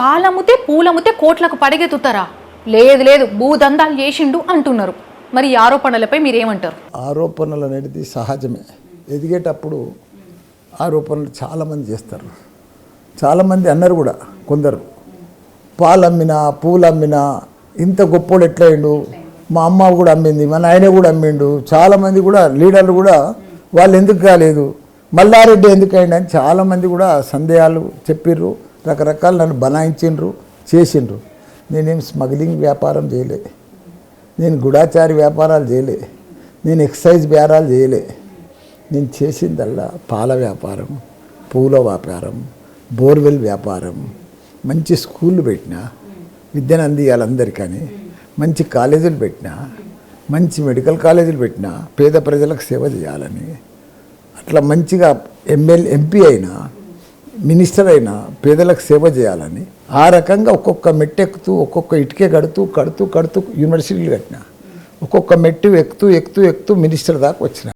పాలమ్మితే పూలమ్మితే కోట్లకు పడగెత్తుతారా? లేదు లేదు, భూదందాలు చేసిండు అంటున్నారు. మరి ఈ ఆరోపణలపై మీరేమంటారు? ఆరోపణలు అనేది సహజమే. ఎదిగేటప్పుడు ఆరోపణలు చాలామంది చేస్తారు. చాలామంది అన్నారు కూడా, కొందరు పాలు అమ్మినా పూలు అమ్మినా ఇంత గొప్పోడు ఎట్లయిండు, మా అమ్మ కూడా అమ్మింది, మా నాయన కూడా అమ్మిండు. చాలామంది కూడా లీడర్లు కూడా వాళ్ళు ఎందుకు కాలేదు, మల్లారెడ్డి ఎందుకు అయిండు అని చాలామంది కూడా సందేహాలు చెప్పిర్రు. రకరకాలు నన్ను బనాయించిండ్రు, చేసిండ్రు. నేనేం స్మగ్లింగ్ వ్యాపారం చేయలే, నేను గుడాచారి వ్యాపారాలు చేయలే, నేను ఎక్సైజ్ బేరాలు చేయలే. నేను చేసిందల్లా పాల వ్యాపారం, పూల వ్యాపారం, బోర్వెల్ వ్యాపారం, మంచి స్కూళ్ళు పెట్టినా, విద్యను అందియాలి అందరికని, మంచి కాలేజీలు పెట్టినా, మంచి మెడికల్ కాలేజీలు పెట్టినా, పేద ప్రజలకు సేవ చేయాలని, అట్లా మంచిగా ఎంపీ అయినా మినిస్టర్ అయినా పేదలకు సేవ చేయాలని ఆ రకంగా ఒక్కొక్క మెట్టెక్కుతూ ఒక్కొక్క ఇటుకే కడుతూ యూనివర్సిటీలు కట్టినా, ఒక్కొక్క మెట్టు ఎక్కుతూ మినిస్టర్ దాకా వచ్చిన.